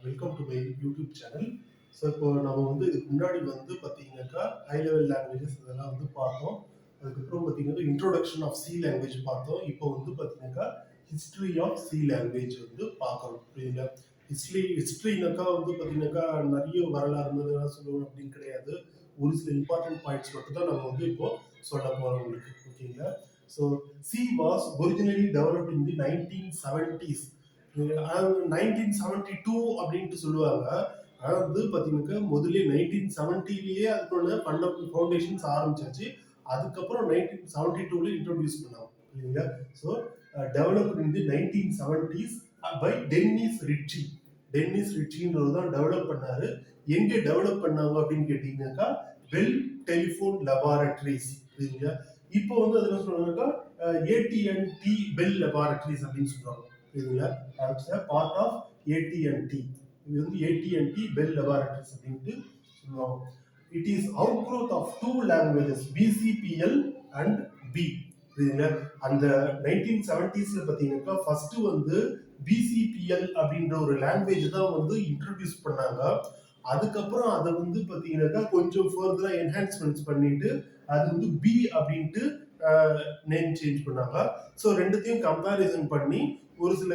Welcome to my YouTube channel. So இப்போ நம்ம வந்து இதுக்கு முன்னாடி வந்து பார்த்தீங்கன்னாக்கா ஹை லெவல் லாங்குவேஜஸ் இதெல்லாம் வந்து பார்த்தோம். அதுக்கப்புறம் பார்த்தீங்கன்னா இன்ட்ரோடக்ஷன் ஆஃப் சி லாங்குவேஜ் பார்த்தோம். இப்போ வந்து பார்த்தீங்கன்னாக்கா ஹிஸ்ட்ரி ஆஃப் சி லாங்குவேஜ் வந்து பார்க்கணும். புரியுதுங்களா? ஹிஸ்ட்ரினாக்கா வந்து பார்த்தீங்கன்னாக்கா நிறைய வரலாறு இருந்ததுன்னா சொல்லுவோம் அப்படின்னு கிடையாது. ஒரு சில இம்பார்ட்டன்ட் பாயிண்ட்ஸ் மட்டும் தான் நம்ம வந்து இப்போ சொல்ல போகிறோம் உங்களுக்கு. ஓகேங்களா? So C was originally developed in the 1970s. 1972 அப்படின்ட்டு சொல்லுவாங்க. ஆனா வந்து பாத்தீங்கன்னா முதல்ல 1970லயே அதுக்கான ஃபவுண்டேஷன்ஸ் ஆரம்பிச்சாச்சு. அதுக்கப்புறம் 1972ல இன்ட்ரோடியூஸ் பண்ணாங்க. இல்லைங்களா? So developed in the 1970s by Dennis Ritchie. Dennis ரிட்சின்றவர் தான் டெவலப் பண்ணாரு. எங்க டெவலப் பண்ணாங்க அப்படின்னு கேட்டீங்கன்னாக்கா பெல் டெலிஃபோன் லெபார்டரிஸ். சரிங்களா? இப்போ வந்து அது என்ன சொல்றாங்கன்னாக்கா AT&T பெல் லெபார்டரிஸ் அப்படின்னு சொல்றாங்க. இதுல பார்ட் ஆஃப் AT&T. இது வந்து AT&T பெல் லெபார்டரிஸ் அப்படின்ட்டு சொல்லுவாங்க. It is outgrowth of two languages BCPL and B. இதுல அந்த 1970ஸ்ல பாத்தீங்கன்னா ஃபர்ஸ்ட் வந்து BCPL அப்படின்ற ஒரு லாங்குவேஜ் தான் வந்து இன்ட்ரோடியூஸ் பண்ணாங்க. அதுக்கப்புறம் அதை வந்து பாத்தீங்கன்னாக்கா கொஞ்சம் ஃபர்தரா என்ஹான்ஸ்மெண்ட்ஸ் பண்ணிட்டு அது வந்து B அப்படின்ட்டு நேம் சேஞ்ச் பண்ணாங்க. ஸோ ரெண்டுத்தையும் கம்பேரிசன் பண்ணி ஒரு சில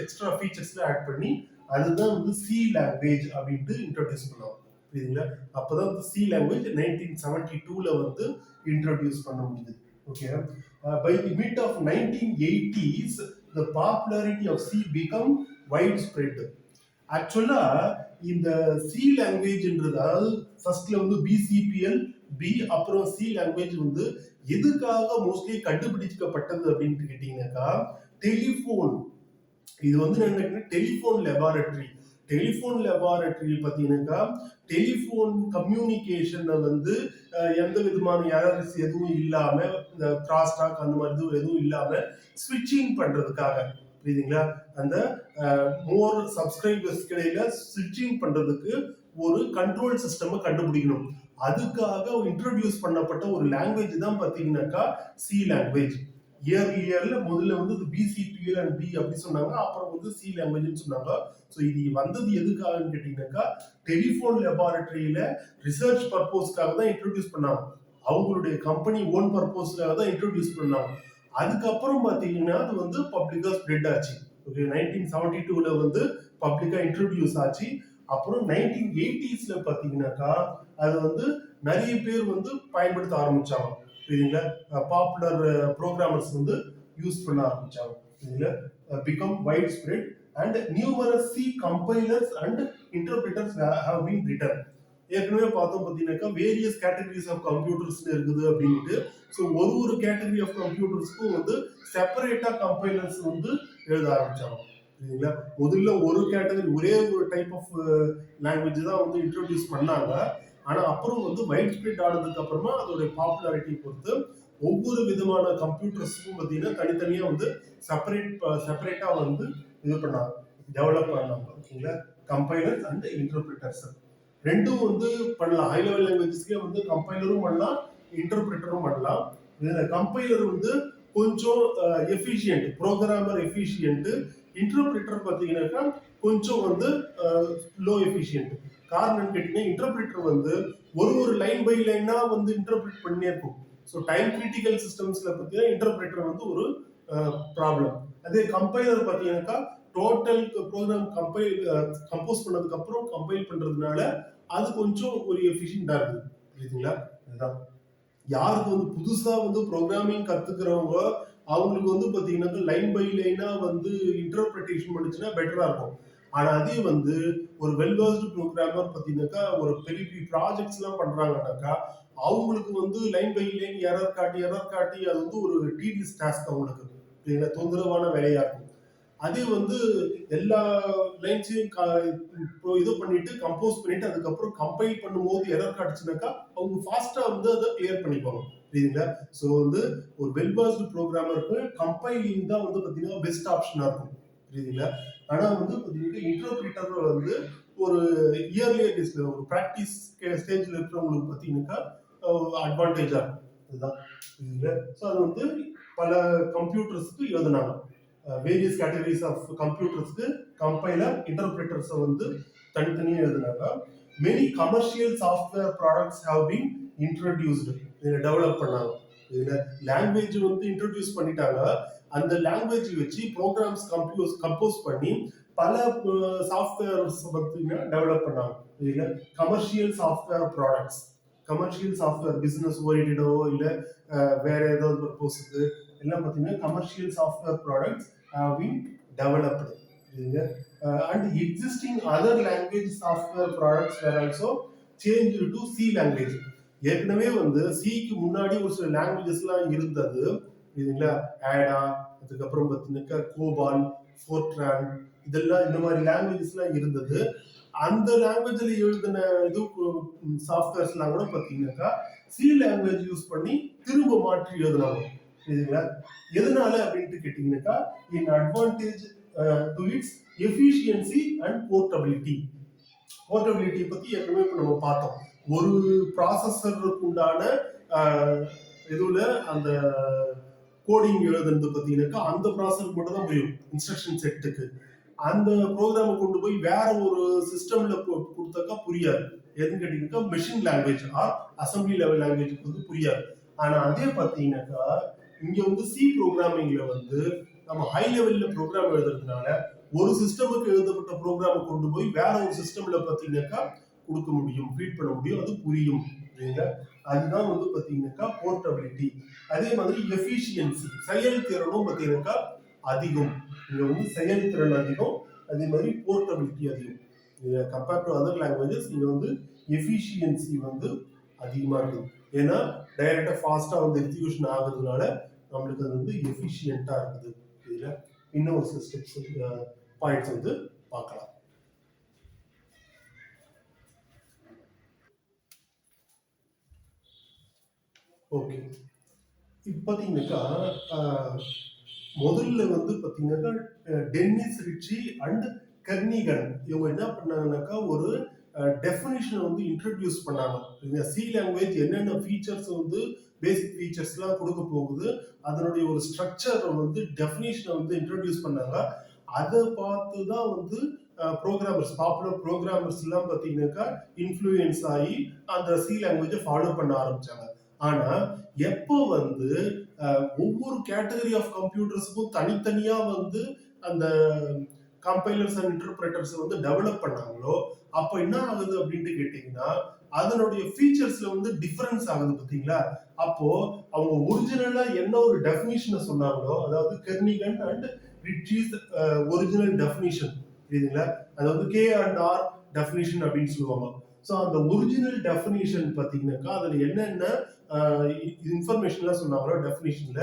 எக்ஸ்ட்ரா ஃபீச்சர்ஸ்ல ஆட் பண்ணி அதுதான் வந்து சி லாங்குவேஜ் அப்படின்ட்டு இன்ட்ரோடியூஸ் பண்ணுவாங்க. புரியுதுங்களா? அப்பதான் வந்து சி லாங்குவேஜ் 1972ல வந்து இன்ட்ரோடியூஸ் பண்ண முடியுது. Okay. By the mid of 1980s the popularity of C become widespread. ஆக்சுவலா இந்த சி லாங்குவேஜ்ன்றது அதாவது ஃபர்ஸ்ட்ல வந்து BCPL B அப்புறம் சி லாங்குவேஜ் வந்து எதுக்காக மோஸ்ட்லி கண்டுபிடிக்கப்பட்டது அப்படின்னு கேட்டீங்கன்னாக்கா டெலிஃபோன். இது வந்து என்ன டெலிஃபோன் லெபார்டரி. டெலிஃபோன் லெபார்டரி பார்த்தீங்கன்னாக்கா டெலிஃபோன் கம்யூனிகேஷனை வந்து எந்த விதமான எரர்ஸ் எதுவும் இல்லாம இந்த கிராஸ் டாக் அந்த மாதிரி எதுவும் இல்லாம ஸ்விட்சிங் பண்றதுக்காக. புரியுதுங்களா? அந்த மோர் சப்ஸ்கிரைபர்ஸ் இடையில ஸ்விட்சிங் பண்றதுக்கு ஒரு கண்ட்ரோல் சிஸ்டம் கண்டுபிடிக்கணும். அதுக்காக இன்ட்ரோடியூஸ் பண்ணப்பட்ட ஒரு லாங்குவேஜ் தான் பாத்தீங்கன்னாக்கா சி லாங்குவேஜ். இயர்ல முதல்ல வந்து BCPL அண்ட் B அப்படி சொன்னாங்க. அப்புறம் வந்து சி லாங்குவேஜ்னு சொன்னாங்க. ஸோ இது வந்தது எதுக்காகன்னு கேட்டீங்கன்னாக்கா டெலிஃபோன் லெபார்டரியில ரிசர்ச் பர்பஸ்க்காக தான் இன்ட்ரோடியூஸ் பண்ணாங்க. அவங்களுடைய கம்பெனி ஓன் பர்பஸ்க்காக தான் இன்ட்ரோடியூஸ் பண்ணாங்க. அதுக்கப்புறம் பாத்தீங்கன்னா அது வந்து பப்ளிக்கா ஸ்ப்ரெட் ஆச்சு. ஓகே. 1972ல வந்து பப்ளிக்கா இன்ட்ரோடியூஸ் ஆச்சு. அப்புறம் 1980ஸ்ல பாத்தீங்கன்னாக்கா அது வந்து நிறைய பேர் வந்து பயன்படுத்த ஆரம்பிச்சாங்க. சரிங்களா? பாப்புலர் ப்ரோக்ராமர்ஸ் வந்து யூஸ் பண்ண ஆரம்பிச்சாங்க. சரிங்களா? Become wide spread and numerous C compilers and interpreters have been written. ஏற்கனவே பார்த்தோம் பார்த்தீங்கன்னாக்கா வேரியஸ் கேட்டகரிஸ் ஆஃப் கம்ப்யூட்டர்ஸ் இருக்குது அப்படின்ட்டு. ஸோ ஒரு கேட்டகரி ஆஃப் கம்ப்யூட்டர்ஸ்க்கும் வந்து செப்பரேட்டா கம்பைலர்ஸ் வந்து எழுத ஆரம்பிச்சாங்க. சரிங்களா? முதல்ல ஒரு கேட்டகரி ஒரே ஒரு டைப் ஆஃப் லாங்குவேஜ் தான் வந்து இன்ட்ரோடியூஸ் பண்ணாங்க. ஆனா அப்புறம் வந்து வைட் ஸ்ப்ரெட் ஆனதுக்கு அப்புறமா அதோட பாப்புலாரிட்டி பொறுத்து ஒவ்வொரு விதமான கம்ப்யூட்டர்ஸ்க்கும் பார்த்தீங்கன்னா தனித்தனியா வந்து செப்பரேட்டா வந்து இது பண்ணாங்க, டெவலப் பண்ணாங்க. ஓகேங்களா? கம்பைலர்ஸ் அண்ட் இன்டர்பிரிட்டர்ஸ் ரெண்டும் வந்து பண்ணலாம். ஹை லெவல் லாங்குவேஜஸ்க்கே வந்து கம்பைலரும் பண்ணலாம், இன்டர்பிரிட்டரும் பண்ணலாம். இதுல கம்பைலர் வந்து கொஞ்சம் எஃபிஷியன்ட், ப்ரோக்ராமர் எஃபிஷியன்ட். இன்டர்பிரிட்டர் பார்த்தீங்கன்னாக்கா கொஞ்சம் வந்து லோ எஃபிஷியன்ட். காரணம் கேட்டீங்கன்னா இன்டர்பிரிட்டர் வந்து ஒரு லைன் பை லைனா வந்து இன்டர்பிரிட் பண்ணே இருக்கும். ஸோ டைம் கிரிட்டிக்கல் சிஸ்டம்ஸ்ல பார்த்தீங்கன்னா இன்டர்பிரிட்டர் வந்து ஒரு ப்ராப்ளம். அதே கம்பைலர் பார்த்தீங்கன்னாக்கா டோட்டல் ப்ரோக்ராம் கம்போஸ் பண்ணதுக்கு அப்புறம் கம்பைல் பண்றதுனால அது கொஞ்சம் ஒரு எஃபிஷியன்டா இருக்குது. புரியுதுங்களா? அதுதான் யாருக்கு வந்து புதுசா வந்து ப்ரோக்ராமிங் கத்துக்கிறவங்க அவங்களுக்கு வந்து பாத்தீங்கன்னா லைன் பை லைனா வந்து இன்டர்பிரிட்டேஷன் பண்ணுச்சுன்னா பெட்டரா இருக்கும். ஆனா அதே வந்து ஒரு வெல்வர்ஸ்டு ப்ரோக்ராமர் பாத்தீங்கன்னாக்கா ஒரு பெரிய பெரிய ப்ராஜெக்ட்ஸ் எல்லாம் பண்றாங்கன்னாக்கா அவங்களுக்கு வந்து லைன் பை லைன் எரர் காட்டி அது வந்து ஒரு டீடியஸ் டாஸ்க் அவங்களுக்கு தொந்தரவான வேலையா இருக்கும். அதே வந்து எல்லா லைன்ஸையும் இது பண்ணிட்டு கம்போஸ் பண்ணிட்டு அதுக்கப்புறம் கம்பைல் பண்ணும்போது எரர் காட்டுச்சுனாக்கா அவங்க ஃபாஸ்டா வந்து அதை கிளியர் பண்ணிப்பாங்க. புரியுதுங்களா? ஸோ வந்து ஒரு வெல்வர்ஸ்டு ப்ரோக்ராமருக்கு கம்பைலிங் தான் வந்து பார்த்தீங்கன்னா பெஸ்ட் ஆப்ஷனா இருக்கும். புரியுதுங்களா? ஆனா வந்து பார்த்தீங்கன்னா இன்டர்பிரிட்டர் வந்து ஒரு இயர்லியர் டேஸ்ல ஒரு ப்ராக்டிஸ் ஸ்டேஜ்ல இருக்கிறவங்களுக்கு பார்த்தீங்கன்னாக்கா அட்வான்டேஜா இருக்கும். இதுதான். புரியுதுங்களா? ஸோ அது வந்து பல கம்ப்யூட்டர்ஸ்க்கு எழுதுனாங்க. வேரியஸ் கேட்டகரிஸ் ஆஃப் கம்ப்யூட்டர்ஸ்க்கு கம்பைலர் இன்டர்பிரேட்டர்ஸை வந்து தனித்தனியாக எழுதுனாங்க. Many commercial software products have been introduced, இதில் டெவலப் பண்ணாங்க. இதில் லாங்குவேஜ் வந்து இன்ட்ரடியூஸ் பண்ணிட்டாங்க. அந்த லாங்குவேஜ் வச்சு ப்ரோக்ராம்ஸ் கம்போஸ் பண்ணி பல சாஃப்ட்வேர்ஸ் பார்த்தீங்கன்னா டெவலப் பண்ணாங்க. இதில் commercial software products, commercial software business oriented இல்லை வேற ஏதாவது பர்பஸுக்கு எல்லாம் பார்த்தீங்கன்னா commercial software products have been developed. And existing other language software products were also change to C language. ஏற்கனவே வந்து சிக்கு முன்னாடி ஒரு சில லாங்குவேஜஸ்லாம் இருந்தது இதுங்களா, ஆடா, அதுக்கப்புறம் பார்த்தீங்கன்னாக்கா கோபால், fortran, இதெல்லாம் இந்த மாதிரி லாங்குவேஜஸ்லாம் இருந்தது. அந்த லாங்குவேஜ்ல எழுதின இது சாஃப்ட்வேர்ஸ்லாம் கூட பார்த்தீங்கன்னாக்கா சி லாங்குவேஜ் யூஸ் பண்ணி திரும்ப மாற்றி எழுதினாங்க. இதுங்களா, எதனால அப்படின்ட்டு கேட்டீங்கன்னாக்கா in advantage to its efficiency and portability. Portability பத்தி ஏற்கனவே இப்போ நம்ம பார்த்தோம். ஒரு ப்ராசஸருக்கு உண்டான இதுல அந்த கோடிங் எழுதுறது பார்த்தீங்கன்னாக்கா அந்த ப்ராசஸருக்கு மட்டும் தான் புரியும், இன்ஸ்ட்ரக்ஷன் செட்டுக்கு. அந்த ப்ரோக்ராமை கொண்டு போய் வேற ஒரு சிஸ்டம்ல கொடுத்தாக்கா புரியாது. எதுன்னு கேட்டீங்கன்னாக்கா machine language or assembly level லாங்குவேஜுக்கு வந்து புரியாது. ஆனா அதே பார்த்தீங்கன்னாக்கா இங்க வந்து சி ப்ரோக்ராமிங்ல வந்து நம்ம ஹை லெவல்ல ப்ரோக்ராம் எழுதுறதுனால ஒரு சிஸ்டமுக்கு எழுதப்பட்ட ப்ரோக்ராமை கொண்டு போய் வேற ஒரு சிஸ்டம்ல பார்த்தீங்கன்னாக்கா கொடுக்க முடியும், ஃபீட் பண்ண முடியும், அது புரியும். அதுதான் வந்து பார்த்தீங்கன்னாக்கா போர்ட்டபிலிட்டி. அதே மாதிரி எஃபிஷியன்சி, செயல்திறனும் பார்த்தீங்கன்னாக்கா அதிகம். இங்க வந்து செயல்திறன் அதிகம், அதே மாதிரி போர்ட்டபிலிட்டி அதிகம். கம்பேர்ட் டு அதர் லாங்குவேஜஸ் இங்க வந்து எஃபிஷியன்சி வந்து அதிகமா இருக்குது. ஏன்னா டைரக்டா ஃபாஸ்டா வந்து எக்ஸிகியூஷன் ஆகுறதுனால நம்மளுக்கு அது வந்து எஃபிஷியன்ட்டா இருக்குது. இதுல இன்னும் ஒரு ஸ்டெப்ஸ் பாயிண்ட்ஸ் வந்து பார்க்கலாம். ஓகே, இப்போ பார்த்தீங்கன்னாக்கா முதல்ல வந்து பார்த்தீங்கன்னாக்கா டென்னிஸ் ரிச்சி அண்ட் கர்னிகன் இவங்க என்ன பண்ணாங்கன்னாக்கா ஒரு டெஃபினிஷனை வந்து இன்ட்ரடியூஸ் பண்ணாங்க. சி லாங்குவேஜ் என்னென்ன ஃபீச்சர்ஸ் வந்து பேசிக் ஃபீச்சர்ஸ்லாம் கொடுக்க போகுது, அதனுடைய ஒரு ஸ்ட்ரக்சர் வந்து டெஃபினிஷனை வந்து இன்ட்ரடியூஸ் பண்ணாங்க. அதை பார்த்து தான் வந்து ப்ரோக்ராமர்ஸ், பாப்புலர் ப்ரோக்ராமர்ஸ் எல்லாம் பார்த்தீங்கன்னாக்கா இன்ஃப்ளூயன்ஸ் ஆகி அந்த சி லாங்குவேஜை ஃபாலோ பண்ண ஆரம்பிச்சாங்க. ஆனா எப்போ வந்து ஒவ்வொரு கேட்டகரி ஆஃப் கம்ப்யூட்டர்ஸுக்கும் தனித்தனியா வந்து அந்த கம்பைலர்ஸ் அண்ட் இன்டர்பிரேட்டர்ஸ் வந்து டெவலப் பண்ணாங்களோ அப்போ என்ன ஆகுது அப்படின்ட்டு கேட்டீங்கன்னா அதனுடைய ஃபீச்சர்ஸ்ல வந்து டிஃபரன்ஸ் ஆகுது பார்த்தீங்களா. அப்போ அவங்க ஒரிஜினலா என்ன ஒரு டெஃபினிஷனை சொன்னாங்களோ, அதாவது Kernighan and Ritchie's original definition புரியுதுங்களா, அதாவது கே அண்ட் ஆர் டெஃபினிஷன் அப்படின்னு சொல்லுவாங்க. ஸோ அந்த ஒரிஜினல் டெஃபினிஷன் பார்த்தீங்கன்னாக்கா அதுல என்னென்ன இன்ஃபர்மேஷன்லாம் சொன்னாங்களோ டெஃபினிஷன்ல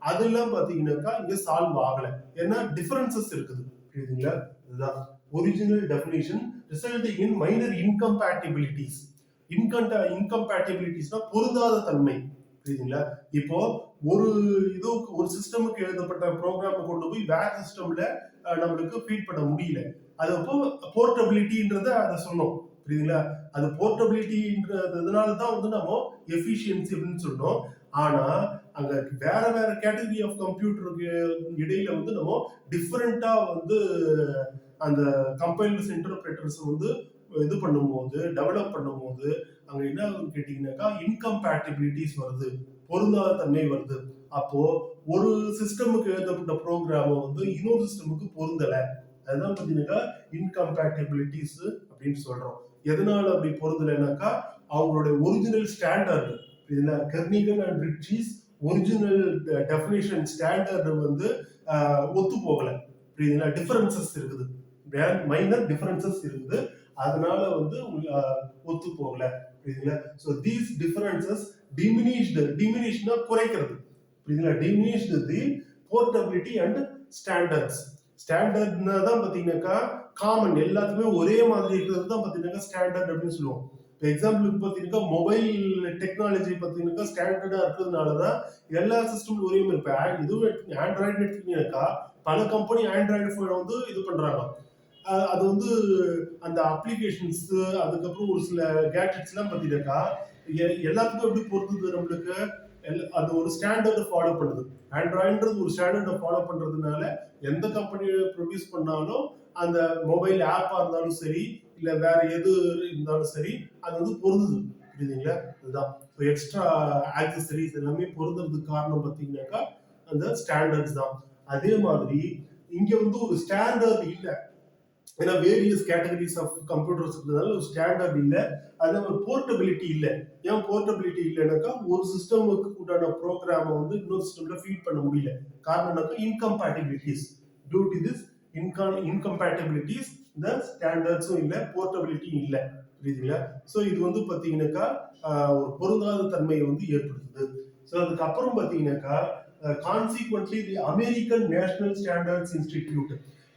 அதெல்லாம் பார்த்தீங்கன்னாக்கா இங்க சால்வ் ஆகல. ஏன்னா டிஃபரன்சஸ் இருக்குது புரியுதுங்களா. இதுதான் ஒரிஜினல் டெஃபினிஷன் ரிசல்டிங் இன் மைனர் இன்கம்பேட்டிபிலிட்டிஸ். இன்கம்பேட்டிபிலிட்டிஸ்னா பொருந்தாத தன்மை புரியுதுங்களா. இப்போ ஒரு இது ஒரு சிஸ்டமுக்கு எழுதப்பட்ட ப்ரோக்ராம் கொண்டு போய் வேற சிஸ்டம்ல நம்மளுக்கு ஃபீட் பண்ண முடியல. அது அப்போ போர்ட்டபிலிட்டின்றத அதை சொன்னோம் புரியுதுங்களா. அது போர்ட்டபிலிட்டின்றதுனால தான் வந்து நம்ம எஃபிஷியன்சி அப்படின்னு சொன்னோம். ஆனா அங்க வேற வேற கேட்டகரி ஆஃப் கம்ப்யூட்டருக்கு இடையில வந்து நம்ம டிஃபரெண்டா வந்து அந்த கம்பைலர்ஸ் இன்டர்பிரேட்டர்ஸ் வந்து இது பண்ணும்போது டெவலப் பண்ணும்போது அங்க என்ன ஆகுதுன்னு கேட்டீங்கன்னாக்கா இன்கம்பேட்டிபிலிட்டிஸ் வருது, பொருந்தாத தன்மை வருது. அப்போ ஒரு சிஸ்டமுக்கு எழுதப்பட்ட ப்ரோக்ராம் வந்து இன்னொரு சிஸ்டமுக்கு பொருந்தல. அதுதான் பார்த்தீங்கன்னாக்கா இன்கம்பேட்டிபிலிட்டிஸ் அப்படின்னு சொல்றோம். எதனால அப்படி பொருந்தலைனாக்கா அவங்களுடைய ஒரிஜினல் ஸ்டாண்டர்ட் இதுல Kernighan and Ritchie's original definition standard வந்து ஒத்து போகல புரியுதுங்களா. டிஃபரன்சஸ் இருக்குது, மைனர் டிஃபரன்சஸ் இருக்குது, அதனால வந்து ஒத்து போகல புரியுதுங்களா. ஸோ தீஸ் டிஃபரன்சஸ் டிமினிஷ்னா குறைக்கிறது புரியுதுங்களா. Diminished the portability and standards. ஸ்டாண்டர்ட்னா தான் பார்த்தீங்கன்னாக்கா காமன் எல்லாத்துக்குமே ஒரே மாதிரி இருக்கிறது தான் பார்த்தீங்கன்னா ஸ்டாண்டர்ட் அப்படின்னு சொல்லுவோம். இப்போ எக்ஸாம்பிளுக்கு பார்த்தீங்கன்னா மொபைல் டெக்னாலஜி பார்த்தீங்கன்னா ஸ்டாண்டர்டா இருக்கிறதுனால தான் எல்லா சிஸ்டமும் ஒரே மாதிரி. இப்போ இதுவும் ஆண்ட்ராய்டு எடுத்துக்கிட்டீங்கன்னாக்கா பல கம்பெனி ஆண்ட்ராய்டு ஃபோன் வந்து இது பண்றாங்க. அது வந்து அந்த அப்ளிகேஷன்ஸ் அதுக்கப்புறம் ஒரு சில கேட்ஜெட்ஸ் எல்லாம் பார்த்தீங்கன்னாக்கா எல்லாத்துக்கும் எப்படி பொறுத்துது நம்மளுக்கு அது ஒரு ஸ்டாண்டர்ட் ஃபாலோ பண்ணுது. ஆண்ட்ராய்டுன்றது ஒரு ஸ்டாண்டர்டை ஃபாலோ பண்றதுனால எந்த கம்பெனி ப்ரொடியூஸ் பண்ணாலும் அந்த மொபைல் ஆப்பா இருந்தாலும் சரி, இல்ல வேற எது இருந்தாலும் சரி, அது வந்து பொருந்துது. புரியுதுங்களா? அதுதான். எக்ஸ்ட்ரா ஆக்சசரிஸ் எல்லாமே பொருந்துறதுக்கு காரணம் பார்த்தீங்கன்னாக்கா அந்த ஸ்டாண்டர்ட்ஸ் தான். அதே மாதிரி இங்க வந்து ஒரு ஸ்டாண்டர்ட் இல்ல. ஏன்னா வேரியஸ் கேட்டகரிஸ் ஆஃப் கம்ப்யூட்டர்ஸ் இருக்கிறதுனால ஒரு ஸ்டாண்டர்ட் இல்ல. அதே ஒரு போர்ட்டபிலிட்டி இல்ல. ஏன் போர்ட்டபிலிட்டி இல்லைனாக்கா ஒரு சிஸ்டமுக்கு உண்டான ப்ரோக்ராமை வந்து இன்னொரு சிஸ்டம்ல ஃபீட் பண்ண முடியல. காரணம் என்னக்கா இன்கம்பேட்டிபிலிட்டிஸ். டியூ டு திஸ் இன்கம்பேட்டிபிலிட்டிஸ் இந்த ஸ்டாண்டர்ட்ஸும் இல்ல, போர்ட்டபிலிட்டியும் இல்ல. புரியுதுங்களா? ஸோ இது வந்து பார்த்தீங்கன்னாக்கா ஒரு பொருந்தாத தன்மையை வந்து ஏற்படுத்துது. ஸோ அதுக்கப்புறம் பார்த்தீங்கன்னாக்கா கான்சிக்வென்ட்லி தி அமெரிக்கன் நேஷனல் ஸ்டாண்டர்ட்ஸ் இன்ஸ்டிடியூட்,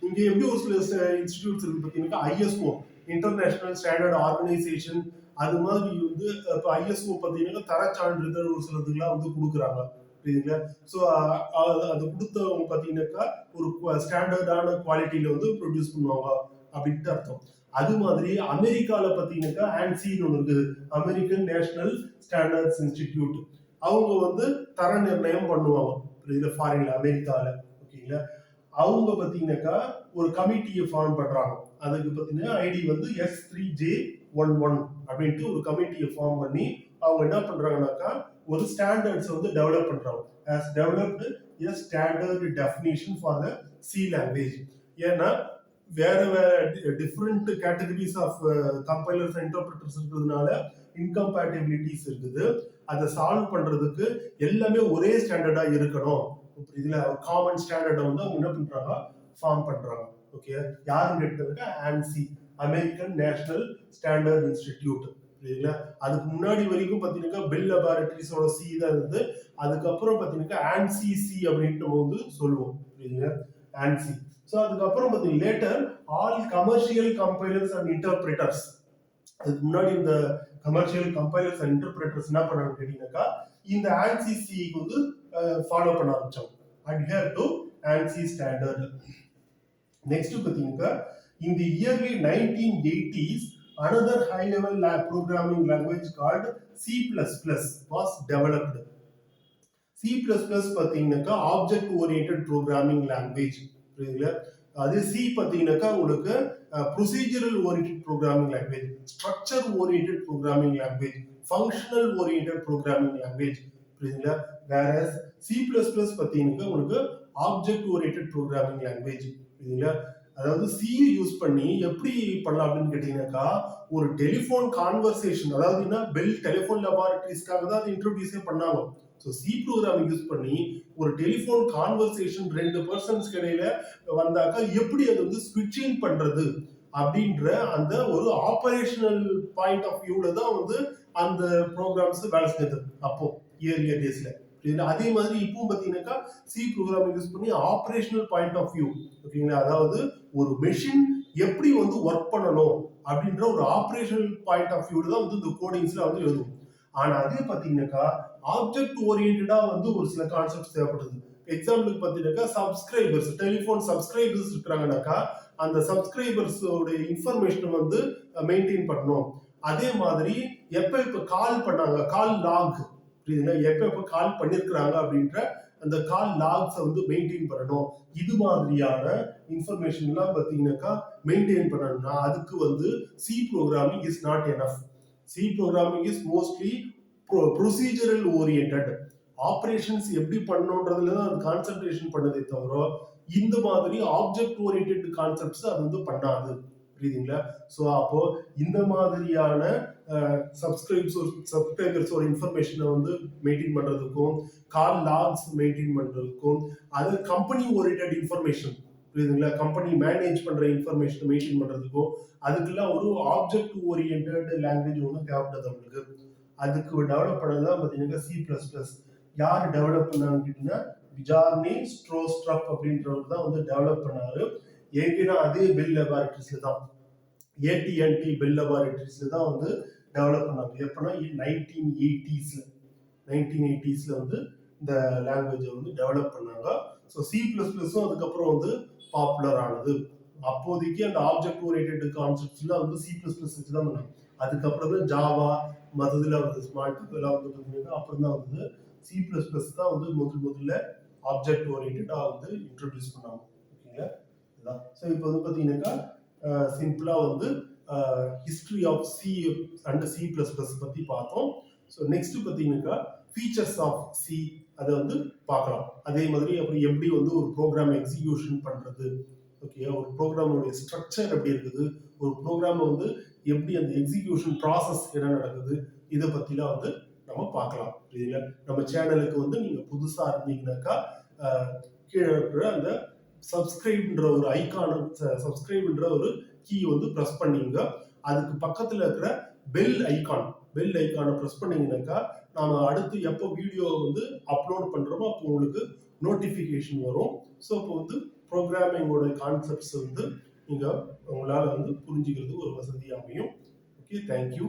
இங்க எப்படி ஒரு சில இன்ஸ்டிடியூட்ஸ் இருக்கு பார்த்தீங்கன்னா ஐஎஸ்ஓ, இன்டர்நேஷனல் ஸ்டாண்டர்ட் ஆர்கனைசேஷன், அது மாதிரி வந்து இப்போ ஐஎஸ்ஓ பார்த்தீங்கன்னா தர சான்றிதழ் ஒரு சிலதுலாம் வந்து கொடுக்குறாங்க. புரியுதுங்களா? ஸோ அது கொடுத்தவங்க பார்த்தீங்கன்னாக்கா ஒரு ஸ்டாண்டர்டான குவாலிட்டியில வந்து ப்ரொடியூஸ் பண்ணுவாங்க அப்படின்ட்டு அர்த்தம். அது மாதிரி அமெரிக்கால பார்த்தீங்கன்னாக்கா ஆன்சின்னு ஒன்று இருக்குது, அமெரிக்கன் நேஷனல் ஸ்டாண்டர்ட்ஸ் இன்ஸ்டிடியூட். அவங்க வந்து தர நிர்ணயம் பண்ணுவாங்க. புரியுதுல? ஃபாரின்ல, அமெரிக்கால. ஓகேங்களா? அவங்க பார்த்தீங்கன்னாக்கா ஒரு கமிட்டியை ஃபார்ம் பண்றாங்க. அதுக்கு பார்த்தீங்கன்னா ஐடி வந்து S3J11 அப்படின்ட்டு ஒரு கமிட்டியை ஃபார்ம் பண்ணி அவங்க என்ன பண்றாங்கன்னாக்கா ஒரு ஸ்டாண்டர்ட்ஸ் வந்து டெவலப் பண்றாங்க. as developed a standard definition for the C language. ஏன்னா வேற வேற different categories of compilers and interpreters இருக்கிறதுனால இன்கம்பேட்டிபிலிட்டிஸ் இருக்குது. அதை சால்வ் பண்றதுக்கு எல்லாமே ஒரே ஸ்டாண்டர்டா இருக்கணும். இதுல காமன் ஸ்டாண்டர்டை வந்து அவங்க என்ன பண்றாங்க, ஃபார்ம் பண்றாங்க. ஓகே, யாருன்னு கேட்டதுக்கு ஆன்சி, அமெரிக்கன் நேஷனல் ஸ்டாண்டர்ட் இன்ஸ்டிடியூட். புரியுதுங்களா? அதுக்கு முன்னாடி வரைக்கும் பாத்தீங்கன்னா பெல் லெபார்டரிஸோட சி தான் இருந்தது. அதுக்கப்புறம் பாத்தீங்கன்னா ஆன்சி சி அப்படின்ட்டு நம்ம வந்து சொல்லுவோம். புரியுதுங்களா? ஆன்சி. ஸோ அதுக்கப்புறம் பார்த்தீங்கன்னா later all commercial compilers and interpreters, அதுக்கு முன்னாடி இந்த கமர்ஷியல் கம்பைலர்ஸ் அண்ட் இன்டர்பிரேட்டர்ஸ் என்ன பண்ணாங்க கேட்டீங்கன்னாக்கா இந்த ஆன்சி சிக்கு வந்து ஃபாலோ பண்ண ஆரம்பிச்சோம். adhere to ANSI standard. Next பார்த்தீங்கன்னா in the early 1980s another high level programming language called C++ was developed. C++ பார்த்தீங்கன்னாக்கா ஆப்ஜெக்ட் ஓரியன்டட் ப்ரோக்ராமிங் லாங்குவேஜ். புரியுதுங்களா? அதே சி பார்த்தீங்கன்னாக்கா உங்களுக்கு procedural oriented programming language, structure oriented programming language, functional oriented programming language. புரியுதுங்களா? வேற C plus plus பார்த்தீங்கன்னா உங்களுக்கு object oriented programming language. புரியுதுங்களா? அதாவது சி யூஸ் பண்ணி எப்படி பண்ணலாம் அப்படின்னு கேட்டீங்கன்னாக்கா ஒரு டெலிஃபோன் கான்வர்சேஷன், அதாவது பெல் டெலிஃபோன் லெபார்டரிஸ்க்காக தான் அதை இன்ட்ரோடியூஸே பண்ணாங்க. ஸோ சி ப்ரோக்ராமிங் யூஸ் பண்ணி ஒரு டெலிஃபோன் கான்வர்சேஷன் ரெண்டு பர்சன்ஸ்க்கு இடையில வந்தாக்கா எப்படி அது வந்து ஸ்விட்சிங் பண்றது அப்படின்ற அந்த ஒரு ஆபரேஷனல் பாயிண்ட் ஆஃப் வியூல தான் வந்து அந்த ப்ரோக்ராம்ஸ் வேலை செஞ்சது அப்போ இயர்லியர் டேஸ்ல. அதே மாதிரி இப்போ பாத்தீங்கன்னாக்கா சி ப்ரோக்ராமிங் யூஸ் பண்ணி ஆபரேஷனல் பாயிண்ட் ஆஃப் வியூ, ஓகேங்களா, அதாவது ஒரு மெஷின் எப்படி வந்து ஒர்க் பண்ணணும் அப்படின்ற ஒரு ஆபரேஷனல் பாயிண்ட் ஆஃப் வியூல தான் வந்து இந்த கோடிங்ஸ்ல வந்து எழுதும். ஆனா அதே பாத்தீங்கன்னாக்கா ஆப்ஜெக்ட் ஓரியன்டா வந்து ஒரு சில கான்செப்ட்ஸ் தேவைப்படுது. எக்ஸாம்பிளுக்கு பாத்தீங்கன்னாக்கா சப்ஸ்கிரைபர்ஸ், டெலிஃபோன் சப்ஸ்கிரைபர்ஸ் இருக்கிறாங்கன்னாக்கா அந்த சப்ஸ்கிரைபர்ஸோட இன்ஃபர்மேஷன் வந்து மெயின்டைன் பண்ணணும். அதே மாதிரி எப்ப கால் பண்ணாங்க, கால் லாக், புரியுதுங்களா, எப்ப கால் பண்ணிருக்கிறாங்க அப்படின்ற அந்த கால் லாக்ஸை வந்து மெயின்டைன் பண்ணணும். இது மாதிரியான இன்ஃபர்மேஷன் எல்லாம் பார்த்தீங்கன்னாக்கா மெயின்டைன் பண்ணணும்னா அதுக்கு வந்து C programming is not enough. C programming is mostly procedural oriented. Operations எப்படி பண்ணணுன்றதுல தான் அது கான்சென்ட்ரேஷன் பண்ணதே தவிர இந்த மாதிரி ஆப்ஜெக்ட் ஓரியன்டட் கான்செப்ட்ஸ் அது வந்து பண்ணாது. புரியுதுங்களா? ஸோ அப்போ இந்த மாதிரியான சப்ஸ்கிரைபர்ஸோட இன்ஃபர்மேஷனை வந்து மெயின்டைன் பண்றதுக்கும் கால் லாக்ஸ் மெயின்டைன் பண்றதுக்கும் அது கம்பெனி ஓரியன்டட் இன்ஃபர்மேஷன், புரியுதுங்களா, கம்பெனி மேனேஜ் பண்ற இன்ஃபர்மேஷன் மெயின்டைன் பண்றதுக்கும் அதுக்கெல்லாம் ஒரு ஆப்ஜெக்ட் ஓரியன்டட் லாங்குவேஜ் ஒன்று தேவைப்படுது அவங்களுக்கு. அதுக்கு டெவலப் பண்ணதான் பார்த்தீங்கன்னா சி பிளஸ் பிளஸ். யார் டெவலப் பண்ணாங்கன்னு கேட்டீங்கன்னா பியார்னே ஸ்ட்ரோஸ்ட்ரப் அப்படின்றவர் தான் வந்து டெவலப் பண்ணாரு. ஏன்னா அதே பெல் லெபார்டரிஸ்ல தான், ஏடிஎன்டி பெல் லெபார்டரிஸ்ல தான் வந்து டெவலப் பண்ணாங்க. எப்பன்னா 1980ஸ்ல வந்து இந்த லாங்குவேஜை வந்து டெவலப் பண்ணாங்க. ஸோ சி பிளஸ் பிளஸும் அதுக்கப்புறம் வந்து பாப்புலர் ஆனது. அப்போதைக்கு அந்த ஆப்ஜெக்ட் ஓரியன்டட் கான்செப்ட்ஸ்லாம் வந்து சி பிளஸ் பிளஸ் வச்சு தான் பண்ணாங்க. அதுக்கப்புறம் தான் ஜாவா மற்றதுல வந்து ஸ்மார்ட் இதெல்லாம் வந்து பார்த்தீங்கன்னா அப்புறம் தான் வந்து C++ தான் வந்து முதல்ல ஆப்ஜெக்ட் ஓரியன்டா வந்து இன்ட்ரோடியூஸ் பண்ணாங்க. ஓகேங்களா? இதுதான். ஸோ இப்போ வந்து பார்த்தீங்கன்னாக்கா சிம்பிளா வந்து history of C and C++ பத்தி பார்த்தோம். ஸோ நெக்ஸ்ட் பார்த்தீங்கன்னாக்கா ஃபீச்சர்ஸ் ஆஃப் சி அதை வந்து பார்க்கலாம். அதே மாதிரி அப்புறம் எப்படி வந்து ஒரு ப்ரோக்ராம் எக்ஸிக்யூஷன் பண்றது, ஓகே, ஒரு ப்ரோக்ராமோட ஸ்ட்ரக்சர் எப்படி இருக்குது, ஒரு ப்ரோக்ராம் வந்து எப்படி அந்த எக்ஸிக்யூஷன் ப்ராசஸ் என்ன நடக்குது, இதை பத்திலாம் வந்து நம்ம பார்க்கலாம். புரியுதுங்களா? நம்ம சேனலுக்கு வந்து நீங்க புதுசா இருந்தீங்கன்னாக்கா கீழே இருக்கிற அந்த சப்ஸ்கிரைப்ன்ற ஒரு ஐக்கான சப்ஸ்கிரைப்ன்ற ஒரு கீ வந்து பிரஸ் பண்ணீங்க. அதுக்கு பக்கத்துல இருக்கிற பெல் ஐக்கானை பிரஸ் பண்ணீங்கன்னாக்கா நாம அடுத்து எப்போ வீடியோ வந்து அப்லோட் பண்றோமோ அப்போ உங்களுக்கு நோட்டிபிகேஷன் வரும். ஸோ இப்போ வந்து ப்ரோக்ராமிங்கோட கான்செப்ட்ஸ் வந்து நீங்க உங்களால வந்து புரிஞ்சுக்கிறது ஒரு வசதியாக அமையும். Okay, thank you.